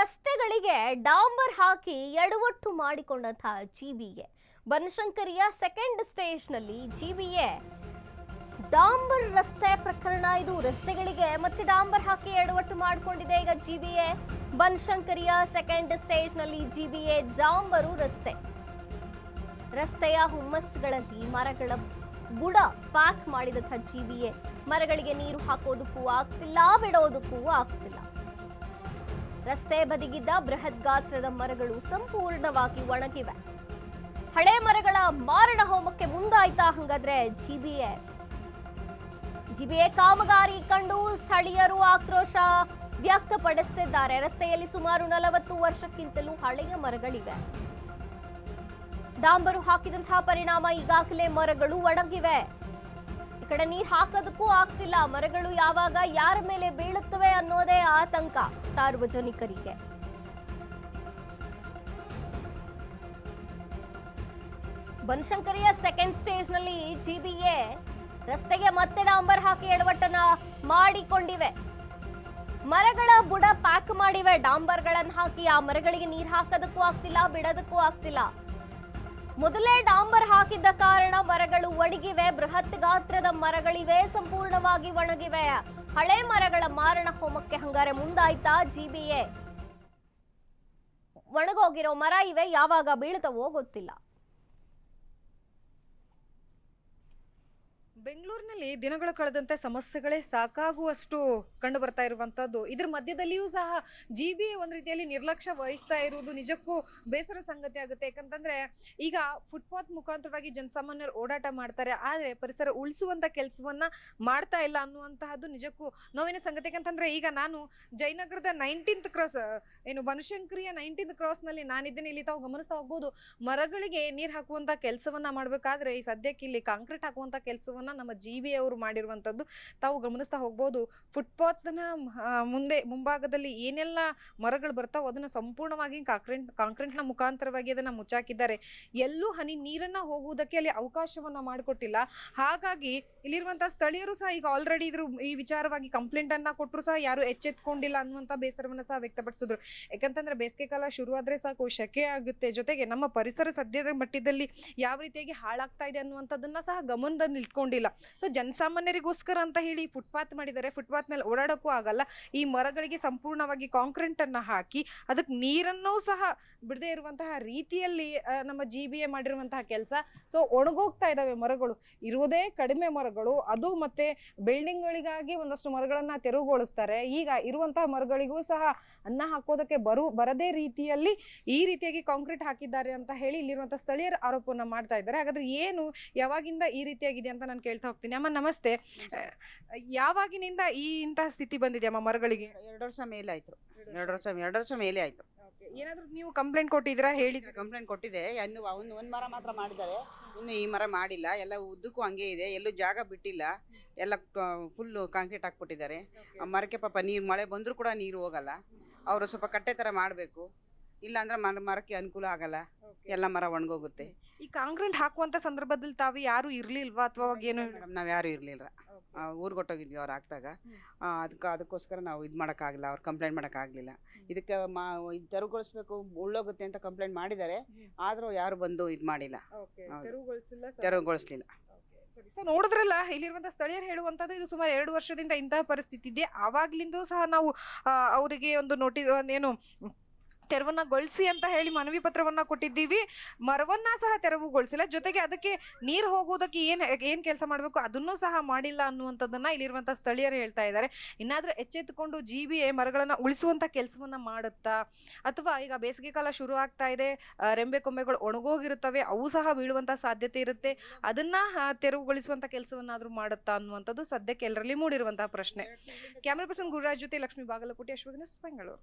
ರಸ್ತೆಗಳಿಗೆ ಡಾಂಬರ್ ಹಾಕಿ ಎಡವಟ್ಟು ಮಾಡಿಕೊಂಡಂತಹ GBA ಬನಶಂಕರಿಯ second ಸ್ಟೇಜ್ನಲ್ಲಿ GBA ಡಾಂಬರ್ ರಸ್ತೆ ಪ್ರಕರಣ ಇದು. ರಸ್ತೆಗಳಿಗೆ ಮತ್ತೆ ಡಾಂಬರ್ ಹಾಕಿ ಎಡವಟ್ಟು ಮಾಡಿಕೊಂಡಿದೆ ಈಗ ಜಿಬಿಎ. ಬನಶಂಕರಿಯ ಸೆಕೆಂಡ್ ಸ್ಟೇಜ್ನಲ್ಲಿ ಜಿಬಿಎ ಡಾಂಬರು ರಸ್ತೆಯ ಹುಮ್ಮಸ್ಸುಗಳಲ್ಲಿ ಮರಗಳ ಬುಡ ಪ್ಯಾಕ್ ಮಾಡಿದಂತಹ ಜಿಬಿಎ ಮರಗಳಿಗೆ ನೀರು ಹಾಕೋದಕ್ಕೂ ಆಗ್ತಿಲ್ಲ, ಬಿಡೋದಕ್ಕೂ ಆಗ್ತಿಲ್ಲ. ರಸ್ತೆ ಬದಿಗಿದ್ದ ಬೃಹತ್ ಗಾತ್ರದ ಮರಗಳು ಸಂಪೂರ್ಣವಾಗಿ ಒಣಗಿವೆ. ಹಳೆ ಮರಗಳ ಮಾರಣ ಹೋಮಕ್ಕೆ ಮುಂದಾಯ್ತಾ ಹಂಗಾದ್ರೆ ಜಿಬಿಎ ಕಾಮಗಾರಿ ಕಂಡು ಸ್ಥಳೀಯರು ಆಕ್ರೋಶ ವ್ಯಕ್ತಪಡಿಸುತ್ತಿದ್ದಾರೆ. ರಸ್ತೆಯಲ್ಲಿ ಸುಮಾರು 40 ವರ್ಷಕ್ಕಿಂತಲೂ ಹಳೆಯ ಮರಗಳಿವೆ. ಡಾಂಬರು ಹಾಕಿದಂತಹ ಪರಿಣಾಮ ಈಗಾಗಲೇ ಮರಗಳು ಒಣಗಿವೆ. ಈ ಕಡೆ ನೀರು ಹಾಕೋದಕ್ಕೂ ಆಗ್ತಿಲ್ಲ. ಮರಗಳು ಯಾವಾಗ ಯಾರ ಮೇಲೆ ಬೀಳುತ್ತವೆ ಅನ್ನೋದೇ ಆತಂಕ ಸಾರ್ವಜನಿಕರಿಗೆ. ಬನಶಂಕರಿಯ ಸೆಕೆಂಡ್ ಸ್ಟೇಜ್ ನಲ್ಲಿ ಜಿಬಿಎ ರಸ್ತೆಗೆ ಮತ್ತೆ ಡಾಂಬರ್ ಹಾಕಿ ಎಡವಟ್ಟನ್ನ ಮಾಡಿಕೊಂಡಿವೆ. ಮರಗಳ ಬುಡ ಪ್ಯಾಕ್ ಮಾಡಿವೆ. ಡಾಂಬರ್ಗಳನ್ನು ಹಾಕಿ ಆ ಮರಗಳಿಗೆ ನೀರು ಹಾಕೋದಕ್ಕೂ ಆಗ್ತಿಲ್ಲ, ಬಿಡೋದಕ್ಕೂ ಆಗ್ತಿಲ್ಲ. ಮೊದಲೇ ಡಾಂಬರ್ ಹಾಕಿದ್ದ ಕಾರಣ ಮರಗಳು ಒಣಗಿವೆ. ಬೃಹತ್ ಗಾತ್ರದ ಮರಗಳಿವೆ, ಸಂಪೂರ್ಣವಾಗಿ ಒಣಗಿವೆ. ಹಳೆ ಮರಗಳ ಮಾರಣ ಹೋಮಕ್ಕೆ ಹಂಗಾರೆ ಮುಂದಾಯ್ತಾ ಜಿಬಿಎ? ಒಣಗೋಗಿರೋ ಮರ ಇವೆ, ಯಾವಾಗ ಬೀಳ್ತವೋ ಗೊತ್ತಿಲ್ಲ. ಬೆಂಗಳೂರಿನಲ್ಲಿ ದಿನಗಳು ಕಳೆದಂತೆ ಸಮಸ್ಯೆಗಳೇ ಸಾಕಾಗುವಷ್ಟು ಕಂಡು ಬರ್ತಾ ಇರುವಂತದ್ದು. ಇದ್ರ ಮಧ್ಯದಲ್ಲಿಯೂ ಸಹ ಜಿಬಿಎ ಒಂದು ರೀತಿಯಲ್ಲಿ ನಿರ್ಲಕ್ಷ್ಯ ವಹಿಸ್ತಾ ಇರುವುದು ನಿಜಕ್ಕೂ ಬೇಸರ ಸಂಗತಿ ಆಗುತ್ತೆ. ಯಾಕಂತಂದ್ರೆ ಈಗ ಫುಟ್ಪಾತ್ ಮುಖಾಂತರವಾಗಿ ಜನಸಾಮಾನ್ಯರು ಓಡಾಟ ಮಾಡ್ತಾರೆ, ಆದ್ರೆ ಪರಿಸರ ಉಳಿಸುವಂತ ಕೆಲಸವನ್ನ ಮಾಡ್ತಾ ಇಲ್ಲ ಅನ್ನುವಂತಹದ್ದು ನಿಜಕ್ಕೂ ನೋವಿನ ಸಂಗತಿ. ಯಾಕಂತಂದ್ರೆ ಈಗ ನಾನು ಜಯನಗರದ 19th ಕ್ರಾಸ್ ಏನು ಬನಶಂಕರಿಯ 19th ಕ್ರಾಸ್ ನಲ್ಲಿ ನಾನಿದ್ದೇನೆ. ಇಲ್ಲಿ ತಾವು ಗಮನಿಸ್ತಾ ಹೋಗ್ಬೋದು, ಮರಗಳಿಗೆ ನೀರ್ ಹಾಕುವಂತ ಕೆಲಸವನ್ನ ಮಾಡ್ಬೇಕಾದ್ರೆ ಈ ಸದ್ಯಕ್ಕೆ ಇಲ್ಲಿ ಕಾಂಕ್ರೀಟ್ ಹಾಕುವಂತ ಕೆಲಸವನ್ನ ನಮ್ಮ ಜಿಬಿಎ ಅವರು ಮಾಡಿರುವಂತದ್ದು ತಾವು ಗಮನಿಸ್ತಾ ಹೋಗ್ಬೋದು. ಫುಟ್ಪಾತ್ನ ಮುಂಭಾಗದಲ್ಲಿ ಏನೆಲ್ಲ ಮರಗಳು ಬರ್ತಾವ ಅದನ್ನ ಸಂಪೂರ್ಣವಾಗಿ ಕಾಂಕ್ರೀಟ್ನ ಮುಖಾಂತರವಾಗಿ ಅದನ್ನ ಮುಚ್ಚಾಕಿದ್ದಾರೆ. ಎಲ್ಲೂ ಹನಿ ನೀರನ್ನ ಹೋಗುವುದಕ್ಕೆ ಅಲ್ಲಿ ಅವಕಾಶವನ್ನ ಮಾಡಿಕೊಟ್ಟಿಲ್ಲ. ಹಾಗಾಗಿ ಇಲ್ಲಿರುವಂತಹ ಸ್ಥಳೀಯರು ಸಹ ಈಗ ಆಲ್ರೆಡಿ ಈ ವಿಚಾರವಾಗಿ ಕಂಪ್ಲೇಂಟ್ ಅನ್ನ ಕೊಟ್ಟರು ಸಹ ಯಾರು ಎಚ್ಚೆತ್ಕೊಂಡಿಲ್ಲ ಅನ್ನುವಂತ ಬೇಸರವನ್ನ ಸಹ ವ್ಯಕ್ತಪಡಿಸಿದ್ರು. ಯಾಕಂತಂದ್ರೆ ಬೇಸಿಗೆ ಕಾಲ ಶುರುವಾದ್ರೆ ಸಾಕು, ಶೆಕೆ ಆಗುತ್ತೆ, ಜೊತೆಗೆ ನಮ್ಮ ಪರಿಸರ ಸದ್ಯದ ಮಟ್ಟದಲ್ಲಿ ಯಾವ ರೀತಿಯಾಗಿ ಹಾಳಾಗ್ತಾ ಇದೆ ಅನ್ನುವಂಥದ್ದನ್ನ ಸಹ ಗಮನದಲ್ಲಿ ಇಟ್ಕೊಂಡಿಲ್ಲ. ಸೊ ಜನಸಾಮಾನ್ಯರಿಗೋಸ್ಕರ ಅಂತ ಹೇಳಿ ಫುಟ್ಪಾತ್ ಮಾಡಿದ್ದಾರೆ. ಫುಟ್ಪಾತ್ ಮೇಲೆ ಓಡಾಡಕ್ಕೂ ಆಗಲ್ಲ. ಈ ಮರಗಳಿಗೆ ಸಂಪೂರ್ಣವಾಗಿ ಕಾಂಕ್ರೀಟ್ ಅನ್ನ ಹಾಕಿ ಅದಕ್ಕೆ ನೀರನ್ನೂ ಸಹ ಬಿಡದೇ ಇರುವಂತಹ ರೀತಿಯಲ್ಲಿ ನಮ್ಮ ಜಿಬಿಎ ಮಾಡಿರುವಂತಹ ಕೆಲಸ. ಸೊ ಒಣಗೋಗ್ತಾ ಇದಾವೆ ಮರಗಳು, ಇರುವುದೇ ಕಡಿಮೆ ಮರಗಳು. ಅದು ಮತ್ತೆ ಬಿಲ್ಡಿಂಗ್ಗಳಿಗಾಗಿ ಒಂದಷ್ಟು ಮರಗಳನ್ನ ತೆರವುಗೊಳಿಸ್ತಾರೆ. ಈಗ ಇರುವಂತಹ ಮರಗಳಿಗೂ ಸಹ ಅನ್ನ ಹಾಕೋದಕ್ಕೆ ಬರದೇ ರೀತಿಯಲ್ಲಿ ಈ ರೀತಿಯಾಗಿ ಕಾಂಕ್ರೀಟ್ ಹಾಕಿದ್ದಾರೆ ಅಂತ ಹೇಳಿ ಇಲ್ಲಿರುವಂತಹ ಸ್ಥಳೀಯರ ಆರೋಪವನ್ನ ಮಾಡ್ತಾ ಇದ್ದಾರೆ. ಹಾಗಾದ್ರೆ ಏನು, ಯಾವಾಗಿಂದ ಈ ರೀತಿಯಾಗಿದೆ ಅಂತ ನಾನು ಕೇಳ್ತಾ ಹೋಗ್ತೀನಿ. ಅಮ್ಮ ನಮಸ್ತೆ, ಯಾವಾಗಿನಿಂದ ಇಂತಹ ಸ್ಥಿತಿ ಬಂದಿದೆ ಅಮ್ಮ ಮರಗಳಿಗೆ? 2 ವರ್ಷ ಮೇಲೆ ಆಯ್ತು. 2 ವರ್ಷ ಮೇಲೆ ಆಯ್ತು. ಏನಾದ್ರು ನೀವು ಕಂಪ್ಲೇಂಟ್ ಕೊಟ್ಟಿದ್ದೀರಾ? ಹೇಳಿದ್ರೆ ಕಂಪ್ಲೇಂಟ್ ಕೊಟ್ಟಿದೆ. ಇನ್ನು ಒಂದು ಮರ ಮಾತ್ರ ಮಾಡಿದ್ದಾರೆ, ಇನ್ನು ಈ ಮರ ಮಾಡಿಲ್ಲ. ಎಲ್ಲ ಉದ್ದಕ್ಕೂ ಹಂಗೆ ಇದೆ, ಎಲ್ಲೂ ಜಾಗ ಬಿಟ್ಟಿಲ್ಲ. ಎಲ್ಲ ಫುಲ್ ಕಾಂಕ್ರೀಟ್ ಹಾಕ್ಬಿಟ್ಟಿದ್ದಾರೆ. ಆ ಮರಕ್ಕೆ ಪಾಪ ಮಳೆ ಬಂದರೂ ಕೂಡ ನೀರು ಹೋಗಲ್ಲ. ಅವರು ಸ್ವಲ್ಪ ಕಟ್ಟೆ ಥರ ಮಾಡಬೇಕು, ಇಲ್ಲಾಂದ್ರೆ ಮರಕ್ಕೆ ಅನುಕೂಲ ಆಗಲ್ಲ, ಎಲ್ಲ ಮರ ಒಣಗೋಗುತ್ತೆ. ಈ ಕಾಂಕ್ರೀಟ್ ಹಾಕುವಂತ ಸಂದರ್ಭದಲ್ಲಿ ತಾವು ಯಾರು ಇರ್ಲಿಲ್ವಾ ಅಥವಾ ಏನು? ಮೇಡಮ್ ನಾವು ಯಾರು ಇರ್ಲಿಲ್ಲ, ಊರ್ಗೊಟ್ಟೋಗಿದ್ವಿ ಅವ್ರು ಹಾಕ್ದಾಗ. ಅದಕ್ಕೋಸ್ಕರ ನಾವು ಇದು ಮಾಡೋಕ್ಕಾಗಲ್ಲ, ಅವ್ರು ಕಂಪ್ಲೇಂಟ್ ಮಾಡೋಕ್ಕಾಗಲಿಲ್ಲ. ಇದಕ್ಕೆ ತೆರವುಗೊಳಿಸ್ಬೇಕು, ಉಳ್ಳೋಗುತ್ತೆ ಅಂತ ಕಂಪ್ಲೇಂಟ್ ಮಾಡಿದ್ದಾರೆ, ಆದರೂ ಯಾರು ಬಂದು ಇದು ಮಾಡಿಲ್ಲ, ತೆರವುಗೊಳಿಸ್ಲಿಲ್ಲ. ಸೊ ನೋಡಿದ್ರಲ್ಲ, ಇಲ್ಲಿರುವಂತಹ ಸ್ಥಳೀಯರು ಹೇಳುವಂತದ್ದು ಇದು ಸುಮಾರು 2 ವರ್ಷದಿಂದ ಇಂತಹ ಪರಿಸ್ಥಿತಿ ಇದೆ. ಆವಾಗ್ಲಿಂದ ಸಹ ನಾವು ಅವರಿಗೆ ಒಂದು ನೋಟಿಸ್ ಏನು ತೆರವನ್ನಗೊಳಿಸಿ ಅಂತ ಹೇಳಿ ಮನವಿ ಪತ್ರವನ್ನ ಕೊಟ್ಟಿದ್ದೀವಿ. ಮರವನ್ನ ಸಹ ತೆರವುಗೊಳಿಸಿಲ್ಲ, ಜೊತೆಗೆ ಅದಕ್ಕೆ ನೀರು ಹೋಗುವುದಕ್ಕೆ ಏನ್ ಕೆಲಸ ಮಾಡಬೇಕು ಅದನ್ನು ಸಹ ಮಾಡಿಲ್ಲ ಅನ್ನುವಂಥದ್ದನ್ನ ಇಲ್ಲಿರುವಂತಹ ಸ್ಥಳೀಯರು ಹೇಳ್ತಾ ಇದ್ದಾರೆ. ಇನ್ನಾದ್ರೂ ಎಚ್ಚೆತ್ತುಕೊಂಡು ಜಿಬಿಎ ಮರಗಳನ್ನ ಉಳಿಸುವಂತ ಕೆಲಸವನ್ನ ಮಾಡುತ್ತಾ, ಅಥವಾ ಈಗ ಬೇಸಿಗೆ ಕಾಲ ಶುರು ಆಗ್ತಾ ಇದೆ, ರೆಂಬೆ ಕೊಂಬೆಗಳು ಒಣಗೋಗಿರುತ್ತವೆ, ಅವು ಸಹ ಬೀಳುವಂತ ಸಾಧ್ಯತೆ ಇರುತ್ತೆ, ಅದನ್ನ ತೆರವುಗೊಳಿಸುವಂತ ಕೆಲಸವನ್ನಾದ್ರೂ ಮಾಡುತ್ತಾ ಅನ್ನುವಂಥದ್ದು ಸದ್ಯಕ್ಕೆ ಎಲ್ಲರಲ್ಲಿ ಮೂಡಿರುವಂತಹ ಪ್ರಶ್ನೆ. ಕ್ಯಾಮರಾ ಪರ್ಸನ್ ಗುರುರಾಜ್ ಜೊತೆ ಲಕ್ಷ್ಮೀ ಬಾಗಲಕೋಟೆ, ಅಶ್ವಥ್ ನ್ಯೂಸ್, ಬೆಂಗಳೂರು.